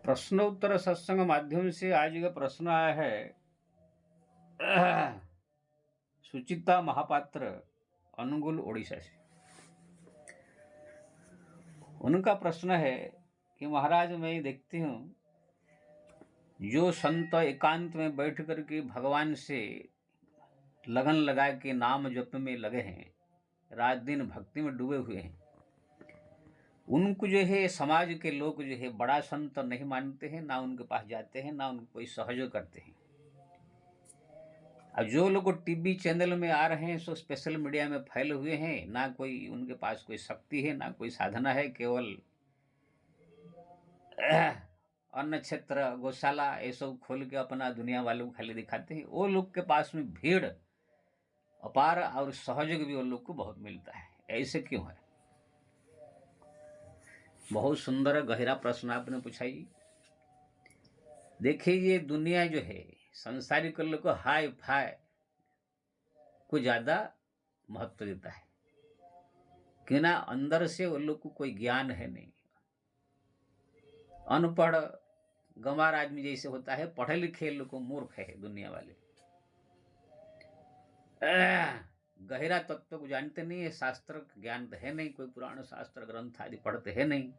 प्रश्नोत्तर सत्संग माध्यम से आज का प्रश्न आया है सुचिता महापात्र अनुगुल ओडिशा से। उनका प्रश्न है कि महाराज मैं देखती हूँ जो संत एकांत में बैठ कर के भगवान से लगन लगा के नाम जप में लगे हैं, रात दिन भक्ति में डूबे हुए हैं, उनको जो है समाज के लोग जो है बड़ा संत नहीं मानते हैं, ना उनके पास जाते हैं, ना उनको कोई सहयोग करते हैं। अब जो लोग टीवी चैनल में आ रहे हैं सो स्पेशल मीडिया में फैले हुए हैं, ना कोई उनके पास कोई शक्ति है, ना कोई साधना है, केवल अन्न क्षेत्र गौशाला ये सब खोल के अपना दुनिया वालों को खाली दिखाते हैं। वो लोग के पास में भीड़ अपार और सहयोग भी वो लोग को बहुत मिलता है। ऐसे क्यों है? बहुत सुंदर गहरा प्रश्न आपने पूछा जी। देखिए ये दुनिया जो है संसारिक लोग को हाई फाई को ज्यादा महत्व देता है, क्यों ना अंदर से वो लोग को कोई ज्ञान है नहीं। अनपढ़ गंवार आदमी जैसे होता है, पढ़े लिखे लोग को मूर्ख है दुनिया वाले। गहरा तत्व को जानते नहीं है, शास्त्र ज्ञान है नहीं, कोई पुराण शास्त्र ग्रंथ आदि पढ़ते हैं नहीं।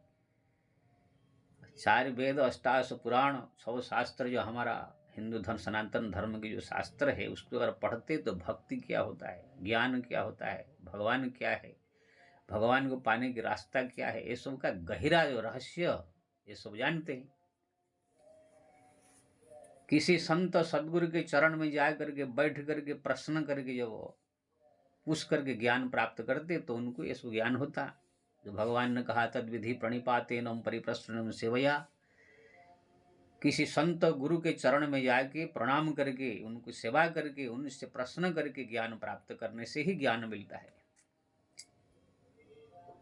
चार वेद अष्टादश पुराण सब शास्त्र जो हमारा हिंदू धर्म सनातन धर्म के जो शास्त्र है उसको अगर पढ़ते तो भक्ति क्या होता है, ज्ञान क्या होता है, भगवान क्या है, भगवान को पाने की रास्ता क्या है, ये सब का गहरा जो रहस्य ये सब जानते हैं। किसी संत सदगुरु के चरण में जा करके बैठ करके प्रश्न करके जब पूछ करके ज्ञान प्राप्त करते तो उनको ये सब ज्ञान होता। जो भगवान ने कहा तद विधि प्रणिपातेन परिप्रश्नम सेवया, किसी संत गुरु के चरण में जाके प्रणाम करके उनको सेवा करके उनसे प्रश्न करके ज्ञान प्राप्त करने से ही ज्ञान मिलता है।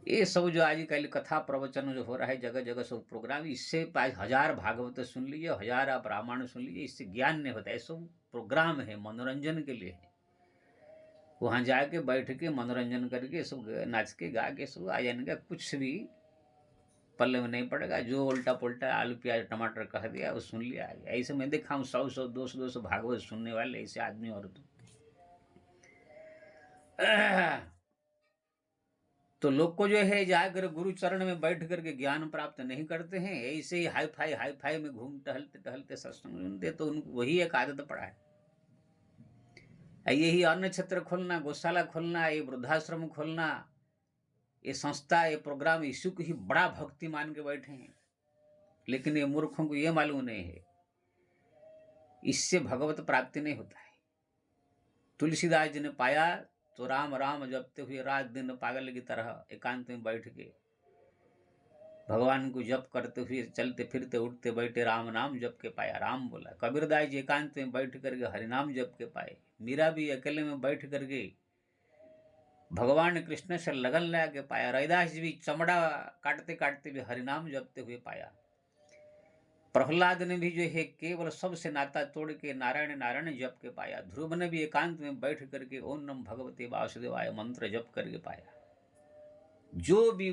ये सब जो आजकल कथा प्रवचन जो हो रहा है जगह जगह सब प्रोग्राम, इससे 1000 भागवत सुन लीजिए, 1000 आप रामायण सुन लीजिए, इससे ज्ञान नहीं होता है। सब प्रोग्राम है, मनोरंजन के लिए है। वहाँ जाके बैठ के मनोरंजन करके सब नाच के गा के सब आ जाने का, कुछ भी पल्ले में नहीं पड़ेगा। जो उल्टा पुल्टा आलू प्याज टमाटर कह दिया वो सुन लिया। ऐसे मैं देखा हूँ 100 200 भागवत सुनने वाले ऐसे आदमी और तो लोग को जो है जाकर गुरु चरण में बैठ करके ज्ञान प्राप्त नहीं करते हैं, ऐसे ही हाई फाई में घूम टहलते टहलते सत्संग सुनते, तो उनको वही एक आदत पड़ा है। यही अन्न क्षेत्र खोलना, गौशाला खोलना, ये वृद्धाश्रम खोलना, ये संस्था, ये प्रोग्राम यीशु को ही बड़ा भक्ति मान के बैठे हैं। लेकिन ये मूर्खों को ये मालूम नहीं है इससे भगवत प्राप्ति नहीं होता है। तुलसीदास जी ने पाया तो राम राम जपते हुए रात दिन पागल की तरह एकांत में बैठ के भगवान को जप करते हुए चलते फिरते उठते बैठे राम नाम जप के पाया। राम बोला। कबीरदास जी एकांत में बैठ करके हरिनाम जप के पाए। मीरा भी अकेले में बैठ करके भगवान कृष्ण से लगन लगा के पाया। रविदास जी भी चमड़ा काटते काटते भी हरिनाम जपते हुए पाया। प्रहलाद ने भी जो है केवल सबसे नाता तोड़ के नारायण नारायण जप के पाया। ध्रुव ने भी एकांत में बैठ करके ओम नम भगवते वासुदेवाय मंत्र जप करके पाया। जो भी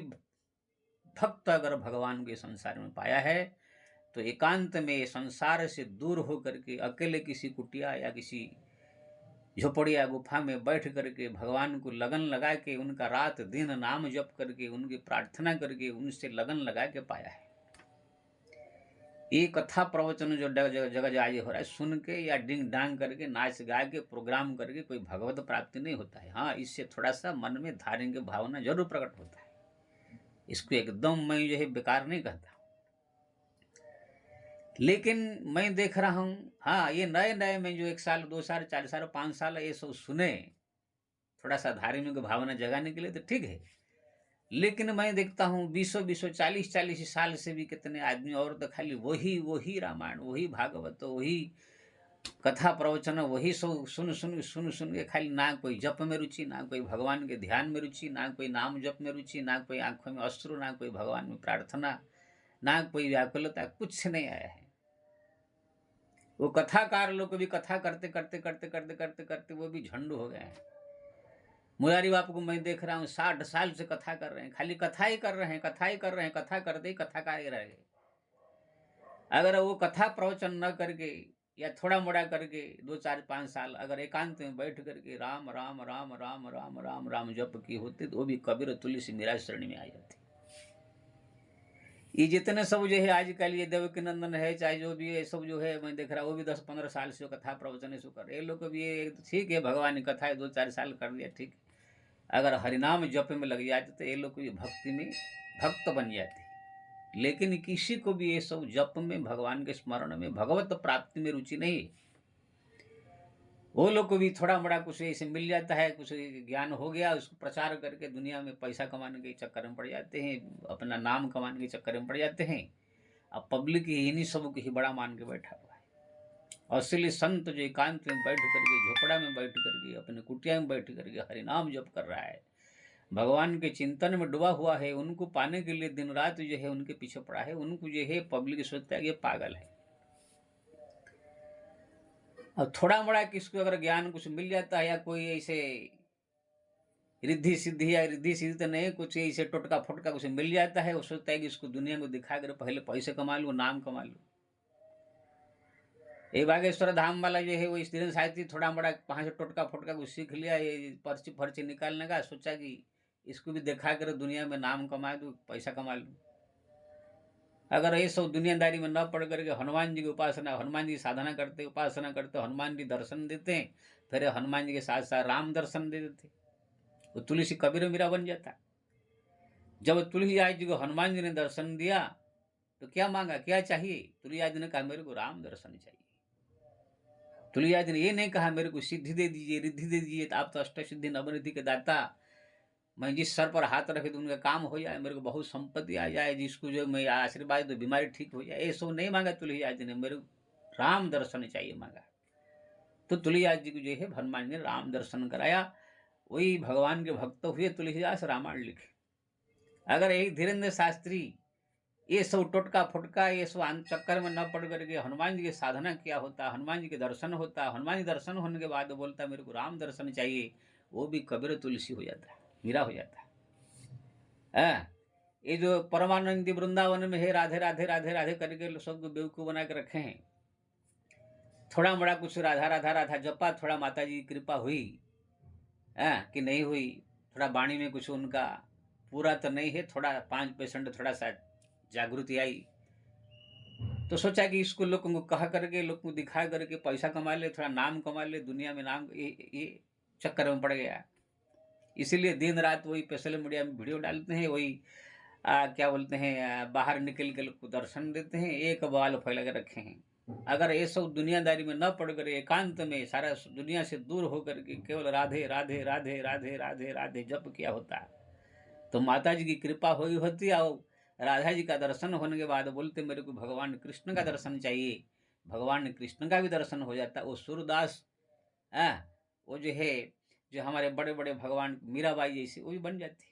भक्त अगर भगवान के संसार में पाया है तो एकांत में संसार से दूर होकर के अकेले किसी कुटिया या किसी झोपड़िया गुफा में बैठ करके भगवान को लगन लगा के उनका रात दिन नाम जप करके उनकी प्रार्थना करके उनसे लगन लगा के पाया है। ये कथा प्रवचन जो जगह जाए हो रहा है सुन के या डिंग डांग करके नाच गा के प्रोग्राम करके कोई भगवत प्राप्ति नहीं होता है। हाँ, इससे थोड़ा सा मन में धार्मिक भावना जरूर प्रकट होता है। इसको एकदम मैं जो है बेकार नहीं कहता, लेकिन मैं देख रहा हूँ हाँ ये नए नए में जो 1 साल 2 साल 4 साल 5 साल ये सब सुने थोड़ा सा धार्मिक भावना जगाने के लिए तो ठीक है, लेकिन मैं देखता हूँ 20 40 साल से भी कितने आदमी और तो खाली वही रामायण, वही भागवत, वही कथा प्रवचन, वही सब सुन के खाली ना कोई जप में रुचि, ना कोई भगवान के ध्यान में रुचि, ना कोई नाम जप में रुचि, ना कोई आंखों में अश्रु, ना कोई भगवान में प्रार्थना, ना कोई व्याकुलता, कुछ नहीं आया है। वो कथाकार लोग भी कथा करते करते करते करते करते करते वो भी झंडू हो गए हैं। मुरारी बापू को मैं देख रहा हूँ 60 साल से कथा कर रहे हैं, खाली कथा ही कर रहे हैं, कथा ही कर रहे हैं, कथा करते ही कथा का ही रहे। अगर वो कथा प्रवचन न करके या थोड़ा मोड़ा करके 2 4 5 साल अगर एकांत में बैठ करके राम राम राम राम राम राम राम जप की होती तो वो भी कबीर तुलसी मेरा श्रेणी में आ जाती। ये जितने सब जो है आजकल ये देवकी नंदन है चाहे जो भी है सब जो है मैं देख रहा हूँ वो भी 10 15 साल से कथा प्रवचन से कर ये लोग को भी ये ठीक है भगवान की कथा है 2 4 साल कर लिया ठीक। अगर हरिनाम जप में लग जाते तो ये लोग को भक्ति में भक्त बन जाते। लेकिन किसी को भी ये सब जप में भगवान के स्मरण में भगवत प्राप्ति में रुचि नहीं। वो लोग को भी थोड़ा बड़ा कुछ ऐसे मिल जाता है कुछ ज्ञान हो गया उसको प्रचार करके दुनिया में पैसा कमाने के चक्कर में पड़ जाते हैं अपना नाम कमाने के चक्कर में पड़ जाते हैं। अब पब्लिक इन्हीं सब को ही बड़ा मान के बैठा हुआ है। और इसलिए संत जो एकांत में बैठ करके झोपड़ा में बैठ करके अपने कुटिया में बैठ करके हरिनाम जप कर रहा है भगवान के चिंतन में डूबा हुआ है उनको पाने के लिए दिन रात जो है उनके पीछे पड़ा है उनको जो है पब्लिक सोचता है ये पागल है। और थोड़ा मोड़ा किसको अगर ज्ञान कुछ मिल जाता है या कोई ऐसे रिद्धि सिद्धि या रिद्धि सिद्धि तो नहीं कुछ ऐसे टोटका फोटका कुछ मिल जाता है वो सोचता है कि इसको दुनिया को दिखा कर पहले पैसे कमा लूँ नाम कमा लूँ। ये बागेश्वर धाम वाला जो है वो स्त्री साहित्य थोड़ा बड़ा वहाँ से टोटका फोटका कुछ सीख लिया ये पर्ची फर्ची निकालने का सोचा कि इसको भी दिखा कर दुनिया में नाम कमा दूँ पैसा कमा लूँ। अगर ये सब दुनियादारी में न पढ़ करके हनुमान जी की उपासना हनुमान जी साधना करते उपासना करते हनुमान जी दर्शन देते हैं फिर हनुमान जी के साथ साथ राम दर्शन दे देते वो तुलसी कबीर मीरा बन जाता। जब तुलसीदास जी को हनुमान जी ने दर्शन दिया तो क्या मांगा क्या चाहिए तुलसीदास जी ने कहा मेरे को राम दर्शन चाहिए। तुलसीदास जी ने ये नहीं कहा मेरे को सिद्धि दे दीजिए रिद्धि दे दीजिए तो आप तो अष्ट सिद्धि नवनिधि के दाता मैं जिस सर पर हाथ रखे तो उनका काम हो जाए मेरे को बहुत संपत्ति आ जाए जिसको जो मैं आशीर्वाद तो बीमारी ठीक हो जाए ये सब नहीं मांगा तुलसीदास जी ने मेरे को राम दर्शन चाहिए मांगा। तो तुलसीदास जी को जो है हनुमान जी ने राम दर्शन कराया वही भगवान के भक्त हुए तुलसीदास रामायण लिखे। अगर यही धीरेन्द्र शास्त्री ये सब टोटका फुटका ये सब चक्कर में न पड़ करके हनुमान जी की साधना किया होता हनुमान जी के दर्शन होता हनुमान जी दर्शन होने के बाद बोलता मेरे को राम दर्शन चाहिए वो भी कबीर तुलसी हो जाता मीरा हो जाता है। ये जो परमानंदी वृंदावन में है राधे राधे राधे राधे करके सबको बेवकूफ बना के रखे हैं। थोड़ा बड़ा कुछ राधा राधा राधा जपा थोड़ा माता जी की कृपा हुई कि नहीं हुई थोड़ा वाणी में कुछ उनका पूरा तो नहीं है थोड़ा 5% थोड़ा सा जागृति आई तो सोचा कि इसको लोगों को कहा करके लोग को दिखा करके पैसा कमा ले थोड़ा नाम कमा ले दुनिया में नाम ये चक्कर में पड़ गया। इसीलिए दिन रात वही सोशल मीडिया में वीडियो डालते हैं वही क्या बोलते हैं बाहर निकल के लोग को दर्शन देते हैं एक बाल फैला के रखे हैं। अगर ये सब दुनियादारी में न पड़ कर एकांत में सारा दुनिया से दूर होकर के केवल राधे राधे राधे राधे राधे राधे जप किया होता तो माता जी की कृपा हुई होती और राधा जी का दर्शन होने के बाद बोलते मेरे को भगवान कृष्ण का दर्शन चाहिए भगवान कृष्ण का भी दर्शन हो जाता वो सूरदास वो जो है जो हमारे बड़े बड़े भगवान मीराबाई जैसे वो भी बन जाती।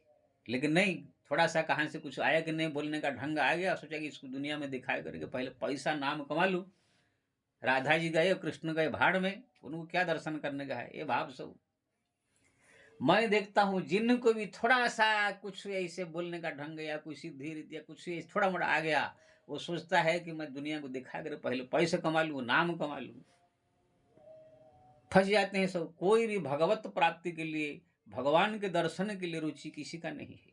लेकिन नहीं थोड़ा सा कहाँ से कुछ आया कि नहीं बोलने का ढंग आ गया सोचा कि इसको दुनिया में दिखाए करके पहले पैसा नाम कमा लूँ। राधा जी गए कृष्ण गए भाड़ में उनको क्या दर्शन करने का है ये भाव सब। मैं देखता हूँ जिनको भी थोड़ा सा कुछ ऐसे बोलने का ढंग या कोई सिद्धि रीति या कुछ थोड़ा मोड़ा आ गया वो सोचता है कि मैं दुनिया को दिखा कर पहले पैसे कमा लूँ नाम कमा लूँ। फंस जाते हैं सब। कोई भी भगवत प्राप्ति के लिए भगवान के दर्शन के लिए रुचि किसी का नहीं है।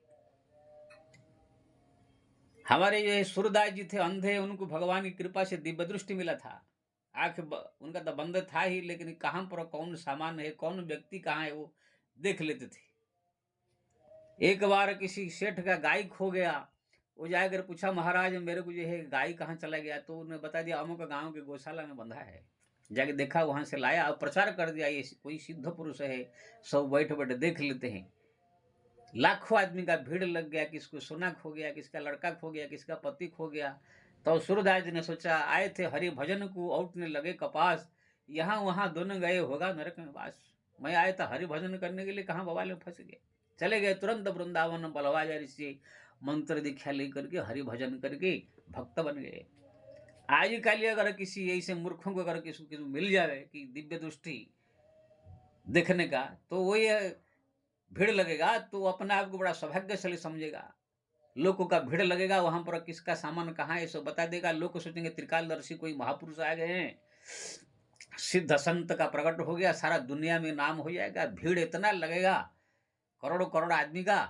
हमारे ये सूरदास जी थे अंधे उनको भगवान की कृपा से दिव्य दृष्टि मिला था आंख उनका तो बंद था ही लेकिन कहाँ पर कौन सामान है कौन व्यक्ति कहाँ है वो देख लेते थे। एक बार किसी सेठ का गाय खो गया वो जाकर पूछा महाराज मेरे को जो है गाय कहाँ चला गया तो उन्होंने बता दिया अमुक गांव के गौशाला में बंधा है। जाके देखा वहां से लाया और प्रचार कर दिया ये कोई सिद्ध पुरुष है सब बैठे बैठे देख लेते हैं। लाखों आदमी का भीड़ लग गया किसको सोना खो गया किसका लड़का खो गया किसका पति खो गया। तो सूरदास जी ने सोचा आए थे हरि भजन को औटने लगे कपास यहाँ वहां दोनों गए होगा नरक में वास। मैं आया था हरि भजन करने के लिए कहाँ बवाल में फंस गए। चले गए तुरंत वृंदावन बलवाचार्य से मंत्र दीक्षा लेकर के हरि भजन करके भक्त बन गए। आजकल अगर किसी ऐसे मूर्खों को अगर किसी मिल जाए कि दिव्य दृष्टि देखने का तो वो ये भीड़ लगेगा तो अपने आप को बड़ा सौभाग्यशाली समझेगा लोगों का भीड़ लगेगा, वहां पर किसका सामान कहाँ है सब बता देगा। लोग सोचेंगे त्रिकालदर्शी कोई महापुरुष आ गए हैं, सिद्ध संत का प्रकट हो गया, सारा दुनिया में नाम हो जाएगा। भीड़ इतना लगेगा, करोड़ों करोड़ आदमी का।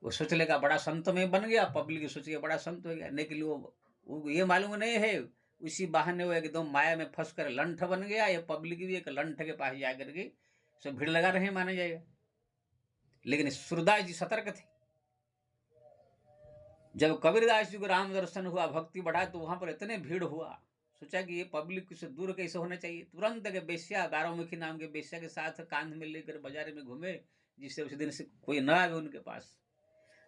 वो सोच लेगा बड़ा संत में बन गया, पब्लिक सोचेगा बड़ा संत हो गया। लेकिन वो ये मालूम नहीं है, उसी बहाने वो एकदम माया में फंस कर लंठ बन गया। ये पब्लिक भी एक लंठ के पास जाकर के सब भीड़ लगा रहे हैं माना जाएगा। लेकिन सूरदास जी सतर्क थे। जब कबीरदास जी को राम दर्शन हुआ, भक्ति बढ़ा, तो वहां पर इतने भीड़ हुआ, सोचा कि ये पब्लिक से दूर कैसे होना चाहिए। तुरंत के बेश्या, बारामुखी नाम के बेश्या के साथ कांध में लेकर बाजार में घूमे, जिससे उस दिन से कोई न आवे उनके पास।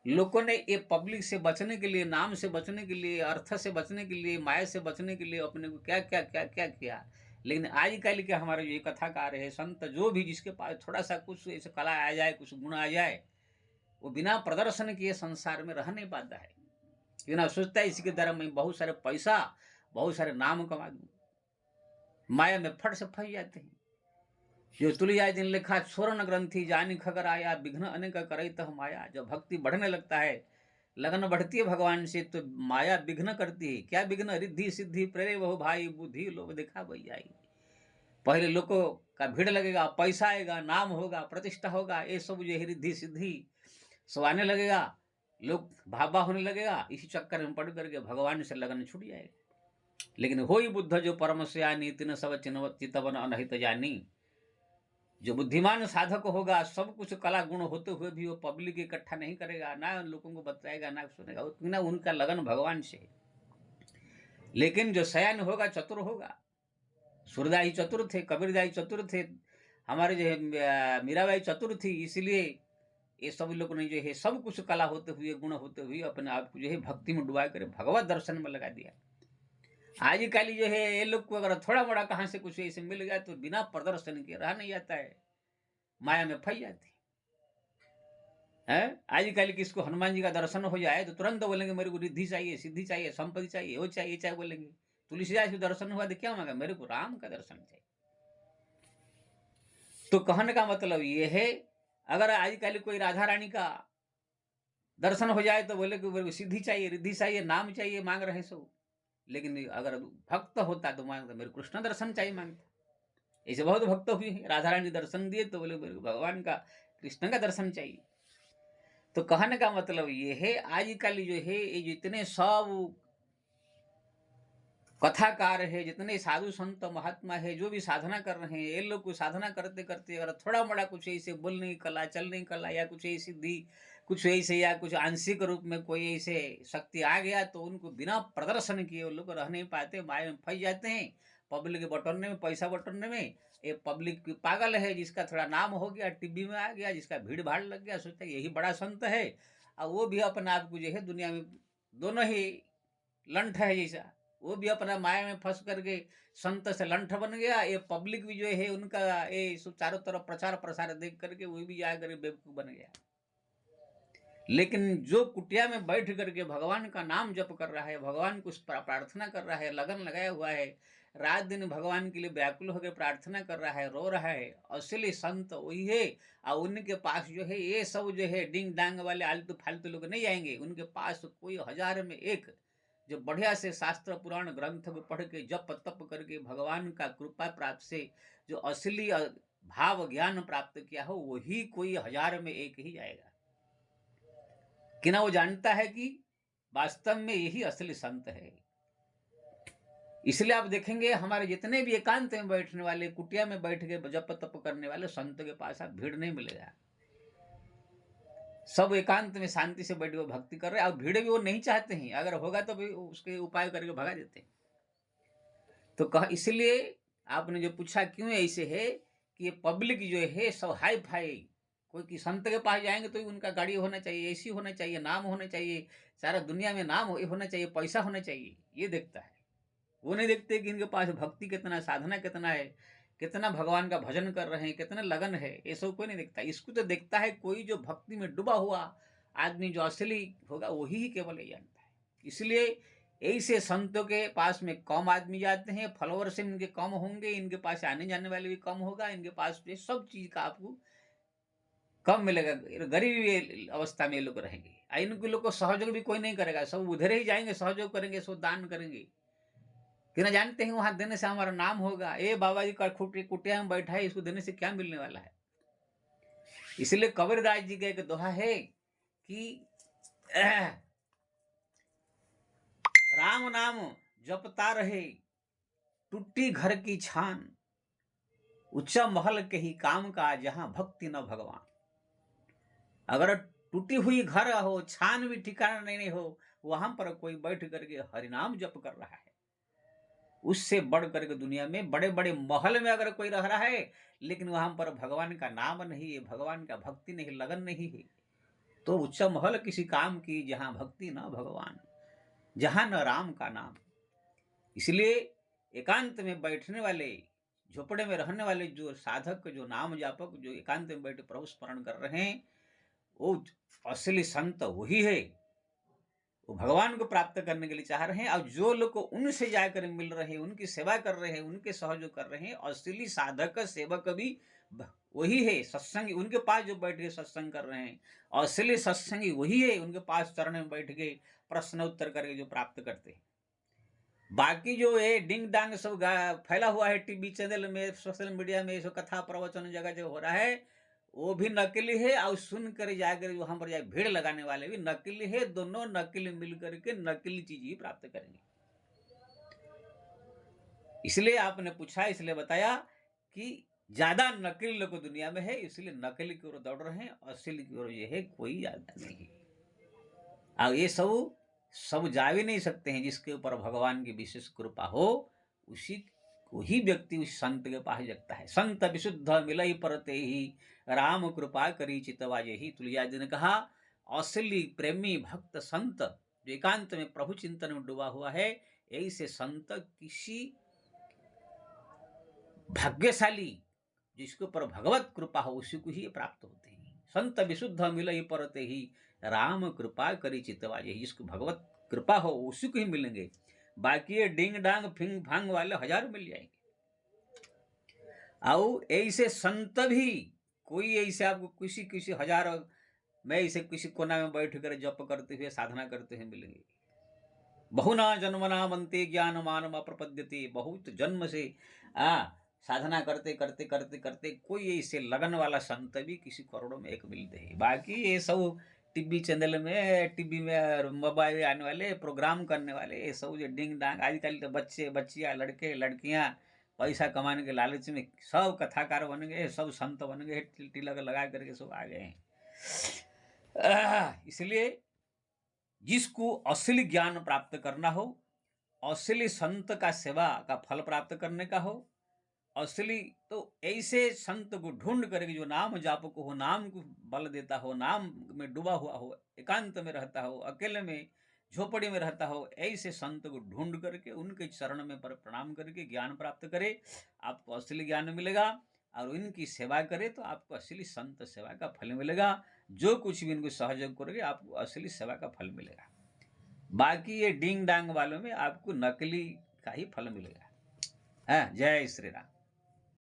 लोगों ने ये पब्लिक से बचने के लिए, नाम से बचने के लिए, अर्थ से बचने के लिए, माया से बचने के लिए अपने को क्या क्या क्या क्या किया। लेकिन आजकल के हमारे जो कथाकार है, संत, जो भी जिसके पास थोड़ा सा कुछ ऐसे कला आ जाए, कुछ गुण आ जाए, वो बिना प्रदर्शन किए संसार में रह नहीं पाता है। बिना सोचता है इसके द्वारा मैं बहुत सारे पैसा, बहुत सारे नाम कमा दूं, माया में फट से फंस जाते हैं। जो तुलसीदास जी ने लिखा, स्वर्ण ग्रंथि जानी खगर आया, विघ्न अनेक करे तह माया। जब भक्ति बढ़ने लगता है, लगन बढ़ती है भगवान से, तो माया विघ्न करती है। क्या विघ्न? रिद्धि सिद्धि प्रेरे बहु भाई, बुद्धि लोग दिखा बई आई। पहले लोगों का भीड़ लगेगा, पैसा आएगा, नाम होगा, प्रतिष्ठा होगा, ये सब जो है रिद्धि सिद्धि सब आने लगेगा, लोग भाबा होने लगेगा। इसी चक्कर में पड़ करके भगवान से लगन छूट जाएगा। लेकिन होई बुद्ध जो परम सयानी, तिन सब चितवन अनहित जानी। जो बुद्धिमान साधक होगा, सब कुछ कला गुण होते हुए भी वो पब्लिक इकट्ठा नहीं करेगा, ना लोगों को बताएगा, ना सुनेगा, ना उनका लगन भगवान से। लेकिन जो सयान होगा, चतुर होगा, सूरदास जी चतुर थे, कबीरदास जी चतुर थे, हमारे जो है मीराबाई चतुर थी। इसलिए ये सब लोग ने जो है सब कुछ कला होते हुए, गुण होते हुए अपने आप को जो है भक्ति में डुबा कर भगवत दर्शन में लगा दिया। आजकल जो है ये लोग को अगर थोड़ा बड़ा कहाँ से कुछ ऐसे मिल गया, तो बिना प्रदर्शन के रहा नहीं जाता है, माया में फंस जाते हैं। आजकल किसको हनुमान जी का दर्शन हो जाए तो तुरंत बोलेंगे मेरे को रिद्धि चाहिए, सिद्धि चाहिए, संपत्ति चाहिए, वो चाहिए, चाहे बोलेंगे। तुलसीदास को दर्शन हुआ तो क्या मांगा? मेरे को राम का दर्शन चाहिए। तो कहने का मतलब ये है, अगर आजकल कोई राधा रानी का दर्शन हो जाए तो बोले कि मेरे को सिद्धि चाहिए, रिद्धि चाहिए, नाम चाहिए, मांग रहे सो। लेकिन अगर भक्त होता तो मांगता मेरे कृष्ण दर्शन चाहिए, मांगता। ऐसे बहुत भक्त हुए हैं, राधा रानी दर्शन दिए तो बोले मेरे को भगवान का, कृष्ण का दर्शन चाहिए। तो कहने का मतलब ये है, आजकल जो है ये जितने सब कथाकार है, जितने साधु संत महात्मा है, जो भी साधना कर रहे हैं, ये लोग को साधना करते करते अगर थोड़ा बड़ा कुछ ऐसे बोलने की कला, चलने की कला, या कुछ ऐसी दी, कुछ ऐसे, या कुछ आंशिक रूप में कोई ऐसे शक्ति आ गया, तो उनको बिना प्रदर्शन किए वो लोग रह नहीं पाते, माया में फंस जाते हैं। पब्लिक बटोरने में, पैसा बटोरने में। ये पब्लिक पागल है, जिसका थोड़ा नाम हो गया, टीवी में आ गया, जिसका भीड़ भाड़ लग गया, सोचता है यही बड़ा संत है, और वो भी अपने आप को जो है दुनिया में दोनों ही लंठ है जैसा, वो भी अपना माया में फंस करके संत से लंठ बन गया। ये पब्लिक भी जो है उनका ये सब चारों तरफ प्रचार प्रसार देख करके वो भी जाकर बेवकूफ बन गया। लेकिन जो कुटिया में बैठ करके भगवान का नाम जप कर रहा है, भगवान को प्रार्थना कर रहा है, लगन लगाया हुआ है, रात दिन भगवान के लिए व्याकुल होकर प्रार्थना कर रहा है, रो रहा है, असली संत वही है। और उनके पास जो है ये सब जो है डिंग डांग वाले आलतू फालतू लोग नहीं आएंगे। उनके पास कोई 1000 में एक जो बढ़िया से शास्त्र पुराण ग्रंथ को पढ़ के जप तप करके भगवान का कृपा प्राप्त से जो असली भाव ज्ञान प्राप्त किया हो, वही कोई 1000 में एक ही जाएगा। कि ना वो जानता है कि वास्तव में यही असली संत है। इसलिए आप देखेंगे हमारे जितने भी एकांत में बैठने वाले, कुटिया में बैठ के जप तप करने वाले संत के पास आप भीड़ नहीं मिलेगा। सब एकांत में शांति से बैठ के भक्ति कर रहे हैं, और भीड़ भी वो नहीं चाहते हैं, अगर होगा तो भी उसके उपाय करके भगा देते हैं। तो कहा, इसलिए आपने जो पूछा क्यों ऐसे है, कि ये पब्लिक जो है सब हाई फाई, कोई कि संत के पास जाएंगे तो उनका गाड़ी होना चाहिए, एसी होना चाहिए, नाम होना चाहिए, सारा दुनिया में नाम होना चाहिए, पैसा होना चाहिए, ये देखता है। वो नहीं देखते कि इनके पास भक्ति कितना, साधना कितना है, कितना भगवान का भजन कर रहे हैं, कितना लगन है, ये सब कोई नहीं देखता। इसको तो देखता है कोई जो भक्ति में डूबा हुआ आदमी जो असली होगा, वही ही केवल ये जानता है। इसलिए ऐसे संतों के पास में कम आदमी जाते हैं, फॉलोअर्स इनके कम होंगे, इनके पास आने जाने वाले भी कम होगा, इनके पास सब चीज का आपको कम मिलेगा, गरीबी अवस्था में ये लोग रहेंगे। इनके लोग को सहयोग भी कोई नहीं करेगा, सब उधर ही जाएंगे, सहयोग करेंगे, सब दान करेंगे कि ना जानते हैं वहां देने से हमारा नाम होगा। ए बाबा जी का कुटिया में बैठा है, इसको देने से क्या मिलने वाला है। इसलिए कबीरदास जी का एक दोहा है कि राम नाम जपता रहे, टूटी घर की छान, ऊंचा महल के ही काम का, जहां भक्ति न भगवान। अगर टूटी हुई घर हो, छान भी ठिकाना नहीं हो, वहां पर कोई बैठ करके हरिनाम जप कर रहा है, उससे बढ़ करके दुनिया में बड़े बड़े महल में अगर कोई रह रहा है लेकिन वहां पर भगवान का नाम नहीं है, भगवान का भक्ति नहीं, लगन नहीं है, तो उच्च महल किसी काम की जहां भक्ति न भगवान, जहां न राम का नाम। इसलिए एकांत में बैठने वाले, झोपड़े में रहने वाले जो साधक, जो नाम जापक, जो एकांत में बैठे प्रभु स्मरण कर रहे हैं, वो असली संत वही है, वो भगवान को प्राप्त करने के लिए चाह रहे हैं। और जो लोग को उनसे जाकर मिल रहे हैं, उनकी सेवा कर रहे हैं, उनके सहयोग कर रहे हैं, असली साधक सेवक भी वही है, सत्संगी उनके पास जो बैठ के सत्संग कर रहे हैं, असली सत्संगी वही है, उनके पास चरण में बैठ के प्रश्न उत्तर करके जो प्राप्त करते हैं। बाकी जो है डिंग डांग सब फैला हुआ है टीवी चैनल में, सोशल मीडिया में, सब कथा प्रवचन जगह जगह हो रहा है, वो भी नकली है। और सुन कर जाकर वहां पर भीड़ लगाने वाले भी नकली है। दोनों नकली मिल करके नकली चीज ही प्राप्त करेंगे। इसलिए आपने पूछा, इसलिए बताया कि ज्यादा नकली लोग दुनिया में है, इसलिए नकली की ओर दौड़ रहे हैं, असली की ओर ये है कोई ज्यादा नहीं। अब ये सब जा भी नहीं सकते हैं। जिसके ऊपर भगवान की विशेष कृपा हो, उसी को ही व्यक्ति उस संत के पास जगता है। संत विशुद्ध मिलई परते ही, राम कृपा करी चितवा यही। तुलसीदास जी ने कहा, असली प्रेमी भक्त संत जो एकांत में प्रभु चिंतन में डूबा हुआ है, ऐसे संत किसी भाग्यशाली जिसके ऊपर भगवत कृपा हो, उसी को ही प्राप्त होते हैं। संत विशुद्ध मिलई परते ही, राम कृपा करी चितवा यही। जिसको भगवत कृपा हो उसी को ही मिलेंगे। बाकी ये डिंग डांग फिंग फांग वाले हजार मिल जाएंगे। आओ ऐसे संत भी कोई ऐसे आपको किसी किसी हजार में ऐसे किसी कोना में बैठ कर जप करते हुए साधना करते हुए मिलेंगे। बहुना जन्मना मनते ज्ञान मानम अप्रपद्यते। बहुत जन्म से साधना करते करते करते करते कोई ऐसे लगन वाला संत भी किसी करोड़ों में एक मिलते हैं। बाकी ये सब टीवी चैनल में, टीवी में मोबाइल में आने वाले प्रोग्राम करने वाले, ये सब जो डिंग डांग, आजकल तो बच्चे बच्चियाँ लड़के लड़कियाँ पैसा कमाने के लालच में सब कथाकार बन गए, सब संत बन गए, तिलक लगा करके सब आ गए हैं। इसलिए जिसको असली ज्ञान प्राप्त करना हो, असली संत का सेवा का फल प्राप्त करने का हो, असली तो ऐसे संत को ढूंढ करके जो नाम जापक हो, नाम को बल देता हो, नाम में डूबा हुआ हो, एकांत में रहता हो, अकेले में झोपड़ी में रहता हो, ऐसे संत को ढूंढ करके उनके चरण में पर प्रणाम करके ज्ञान प्राप्त करे, आपको असली ज्ञान मिलेगा। और इनकी सेवा करे तो आपको असली संत सेवा का फल मिलेगा। जो कुछ भी इनको सहयोग करोगे आपको असली सेवा का फल मिलेगा। बाकी ये डिंग डांग वालों में आपको नकली का ही फल मिलेगा। जय श्री राम।